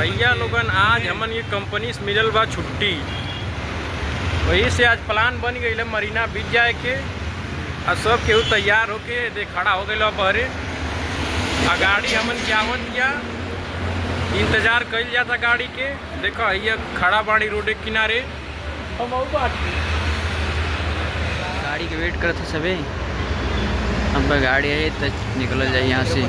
भैया लोगन आज हमन ये कंपनी से मिलल बा छुट्टी, वही से आज प्लान बन गई मरीना बीच जाए के। और सब केहू तैयार होके दे खड़ा हो गए बहरे। आ गाड़ी हमन के आवत या इंतजार कल जाता गाड़ी के। देखो ये खड़ा बाड़ी रोड के किनारे, हम गाड़ी के वेट करते सबे। अब गाड़ी आई तो निकल जाए यहाँ से।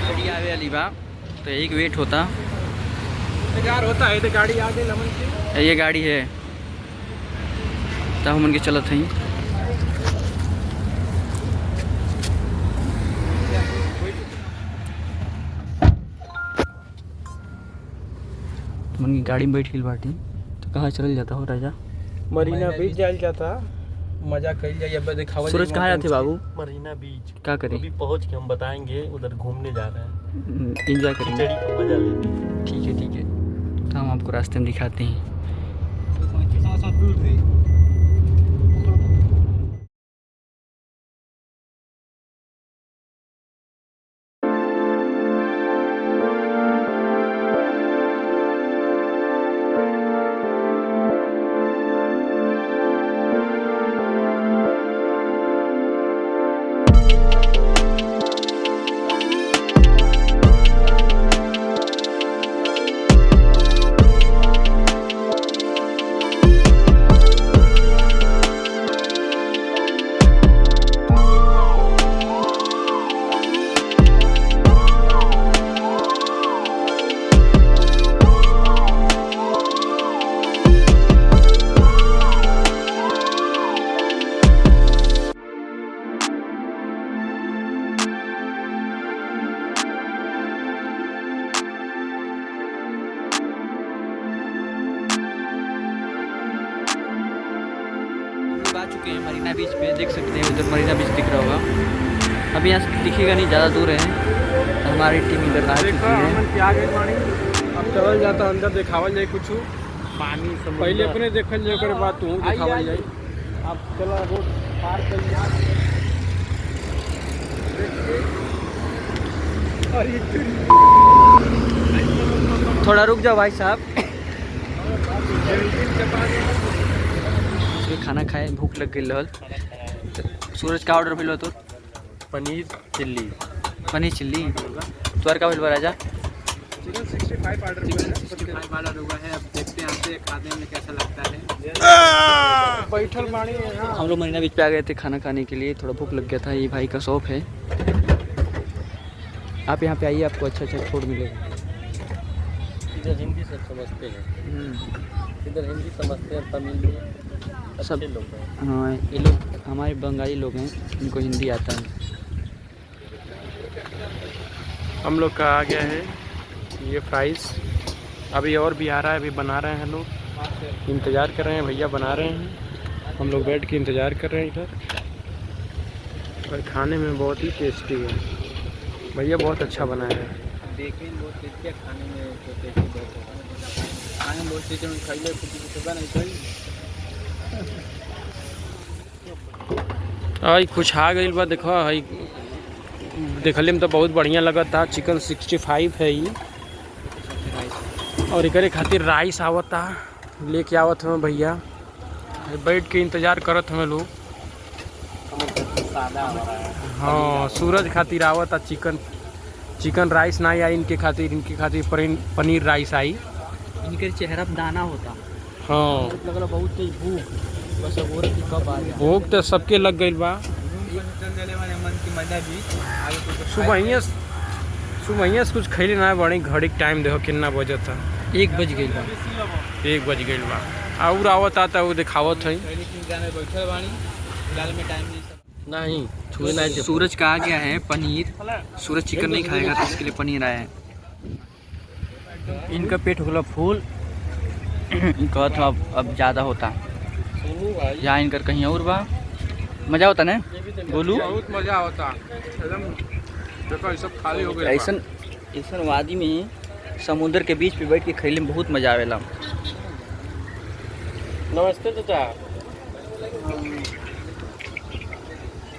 गाड़ी आवे वाली बा तो एक वेट होता इंतजार होता है। तो गाड़ी आ गई हमन के, ये गाड़ी है तब हमन के चलत हई। मन की गाड़ी में बैठ गई बाटी तो कहाँ चल जाता हो राजा? मरीना बीच जायल जाता, मजा कल जाए। अब दिखावा सूरज कहाँ जाते बाबू? मरीना बीच। क्या करें? अभी पहुंच के हम बताएंगे, उधर घूमने जा रहे हैं, एंजॉय करेंगे। खिचड़ी का मजा लेंगे। ठीक है ठीक है, तो हम आपको रास्ते में दिखाते हैं। आ चुके हैं मरीना बीच पे, देख सकते हैं उधर मरीना बीच दिख रहा होगा। अभी यहाँ से दिखेगा नहीं, ज़्यादा दूर है। हमारी टीम इधर आ चुकी है। अब चल जाता अंदर दिखावल जाए कुछ पानी। पहले अपने देखल जाए, ओकर बाद तू दिखावल जाए। अब चला रोड पार कर जा। थोड़ा रुक जाओ भाई साहब। खाना खाए, भूख लग गई रहल। सूरज का ऑर्डर मिलो तो पनीर चिल्ली। पनीर चिल्ली। तोहर का मिलवा राजा? चिकन 65 ऑर्डर वाला रुआ है। अब देखते हैं आपसे खाने में कैसा लगता है। बैठल बाणी। हम लोग मरीना बीच पे आ गए थे खाना खाने के लिए, थोड़ा भूख लग गया था। ये भाई का शॉप है, आप यहाँ पे आइए, आपको अच्छा अच्छा फूड मिलेगा। इधर हिंदी सब समझते हैं, इधर हिंदी समझते हैं, तमिल में सब लोग हैं। हाँ, ये लोग हमारे बंगाली लोग हैं, इनको हिंदी आता है। हम लोग का आ गया है ये फ्राइज़। अभी और भी आ रहा है, अभी बना रहे हैं लोग। इंतज़ार कर रहे हैं, भैया बना रहे हैं। हम लोग बैठ के इंतज़ार कर रहे हैं इधर। और खाने में बहुत ही टेस्टी है, भैया बहुत अच्छा बनाया है। देखने में बहुत टेस्टी है, खाने में तो टेस्टी बहुत है। खाने में बहुत टेस्टी है, खाइले कुछ बना नहीं। आई कुछ आ गई बा, देखो हई देखले में तो बहुत बढ़िया लगा था। चिकन 65 है ये, और एकरे खातिर राइस आवता लेके आवत हमें भैया। बैठ के इंतज़ार करत हमें लोग। हाँ, सूरज खातिर आवता चिकन राइस ना आई इनके खातिर पनीर राइस आई। इनके चेहरा पे दाना होता। हाँ, लग रहा बहुत तेज भूख, बस अब हो रही कब आ गया। भूख तो सबके लग गई बा। सुबह से कुछ खैले ना बड़ी। घड़ी के टाइम देखो कितना बजे था, 1 बज गई बा। 1 बज गई बा। और आवत आता वो दिखावत है नहीं छुए नहीं। सूरज का आ गया है पनीर। सूरज चिकन नहीं खाएगा तो इसके लिए पनीर आया है। इनका पेट हो गया फूल। इनका था अब ज़्यादा होता यहाँ इनकर कहीं और बा। मज़ा होता ना बोलू? बहुत मज़ा होता एकदम। देखो सब खाली हो गया। ऐसा वादी में समुद्र के बीच पे बैठ के खेले में बहुत मजा आवेला। नमस्ते चाचा।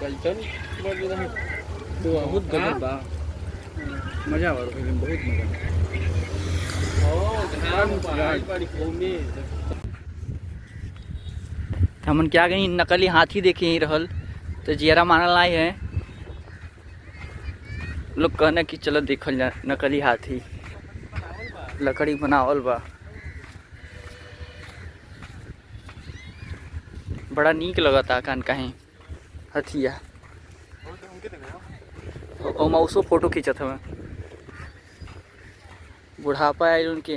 चल बहुत गजब बा, मजा आवा खेले में, बहुत मजा। हमन क्या कहीं नकली हाथी देखे ही रहल तो जियरा मानल आए हैं लोग, कहना कि चलो देखल जा नकली हाथी लकड़ी बनावल बा, बड़ा नीक लगता कान कहीं हथिया। और मौसो फोटो खींचत हमें, बुढ़ापा आयल उनके।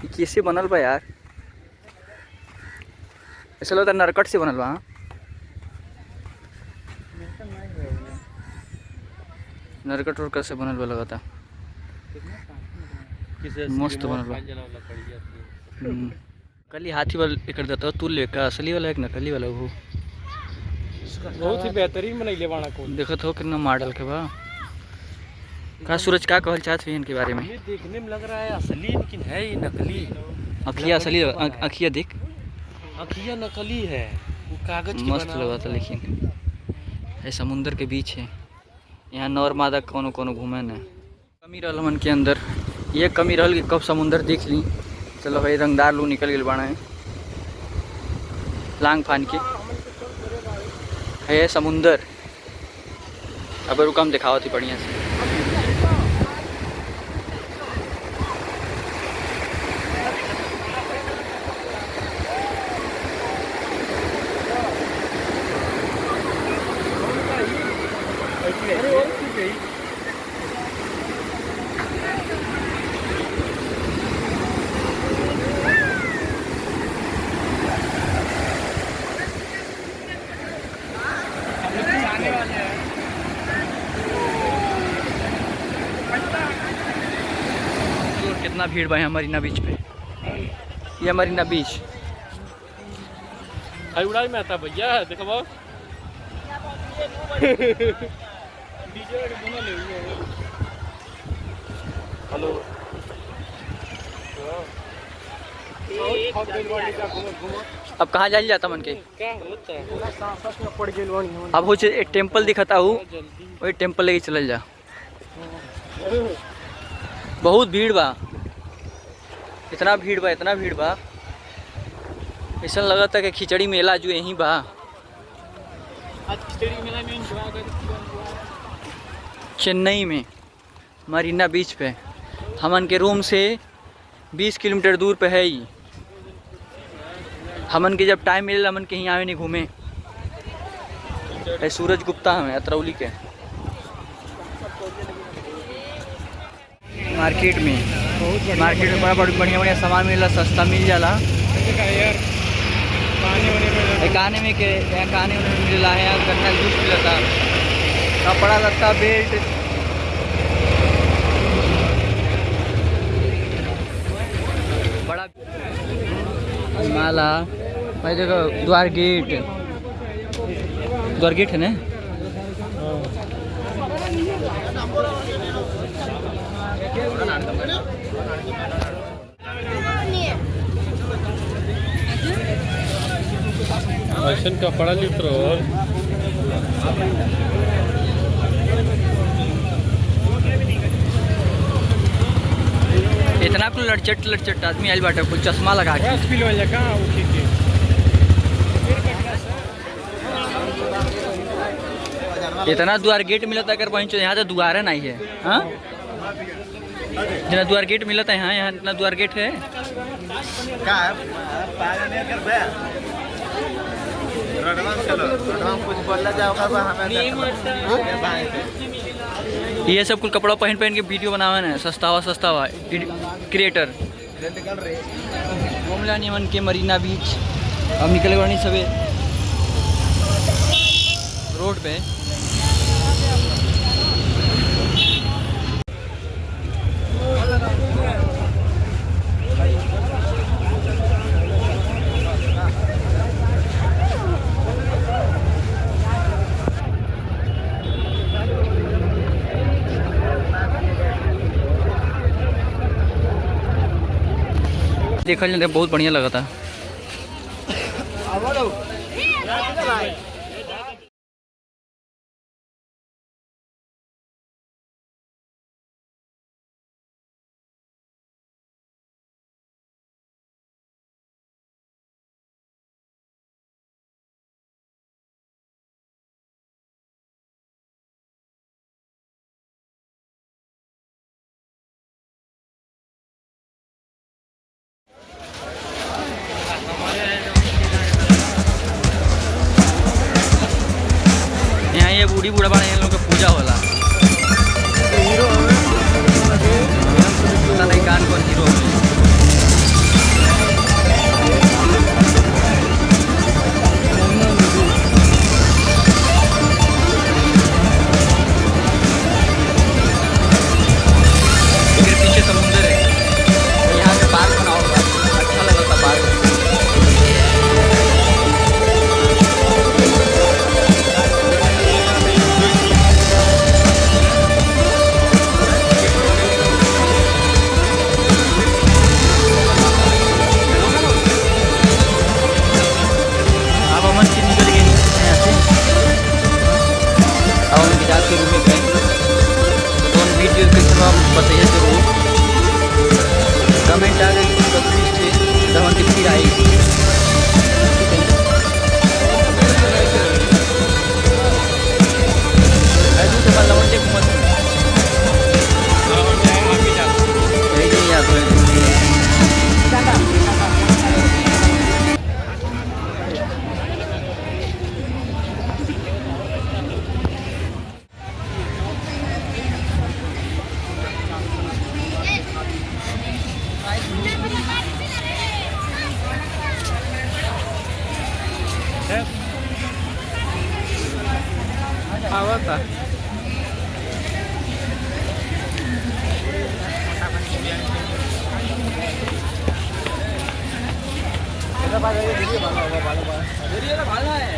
कैसे बनल बा यार, ऐसा लगता नरकट से बनल बा। नरकट उरकट से बनल बा लगता, मस्त बनल बा। नकली हाथी वाला एक देता तू ले का, असली वाला एक नकली वाला वो बहुत ही बेहतरीन बनैले बाड़ा को। देखत हो कितना मॉडल के बा। का सूरज का कहल चाहत है इनके बारे में? ये देखने में लग रहा है असली, लेकिन है ये नकली। अखिया असली, अखिया देख, अखिया नकली है, वो कागज की मस्त बना लगा था। लेकिन ये समुद्र के बीच है, यहाँ नौर मादा कोनो कोनो घूमे न। कमी रहल मन के अंदर, ये कमी रहल कि कब समुद्र देख ली। चलो भाई रंगदार लोग निकल गए बाड़ा है लांग फान के, है समुंदर। अब रुका हम दिखावत ही बढ़िया से। कितना भीड़ बा यहाँ मरीना बीच पे। ये मरीना बीच उड़ाई में आता भैया, देखो बाबू। हेलो, अब कहाँ जाइल जाता मन के? क्या होता है? अब हो एक टेम्पल दिखता हूँ, वही टेम्पल लेके चल जा। बहुत भीड़ बा, इतना भीड़ बा, इतना भीड़ बा, ऐसा लगा था कि खिचड़ी मेला जो यहीं बा। आज खिचड़ी मेला में चेन्नई में मरीना बीच पे, हमन के रूम से 20 किलोमीटर दूर पे है ही। हमन के जब टाइम मिले हमन के यहाँ आवे नहीं घूमे। सूरज गुप्ता हमें अतरौली के मार्केट में बड़ा बढ़िया सामान मिला, सस्ता मिल जाला। खाने में के खाने में मिला है, गन्ना जूस मिलता, कपड़ा लत्ता बेल्ट, बड़ा माला भाई। देखो द्वार गेट है ना। फैशन कपड़ा लिख रहा है। इतना कुल लड़चट आदमी आइल बाटे, कुछ चश्मा लगा के। इतना द्वार गेट मिलता कर पहुँचो, यहाँ तो द्वार नहीं है। हाँ जितना द्वार गेट मिलता है यहाँ इतना द्वार गेट है। ये सब कुल कपड़ा पहन के वीडियो बनावे ना, सस्ता हुआ क्रिएटर। घूमला निमन के मरीना बीच अब निकले वाली सबे रोड पे। देखल जाए बहुत बढ़िया लगा था। यहाँ ये बूढ़ी बूढ़ा बा इन लोग के पूजा होला। पता नहीं कौन कौन हीरो है। फिर पीछे समुंदर है, यहाँ पे पार्क बना हुआ है, अच्छा लगा था पार्क। अब अमन की निकल गई यहाँ से। अब हम गिटार के रूम में गए तो उन वीडियो के थ्रू हम बताइए जरूर। कमेंट आ गई कुछ तस्वीर से जब हम फिर आई। ऐसे से लवंडे घूमत यही नहीं याद है। आवता भाला है।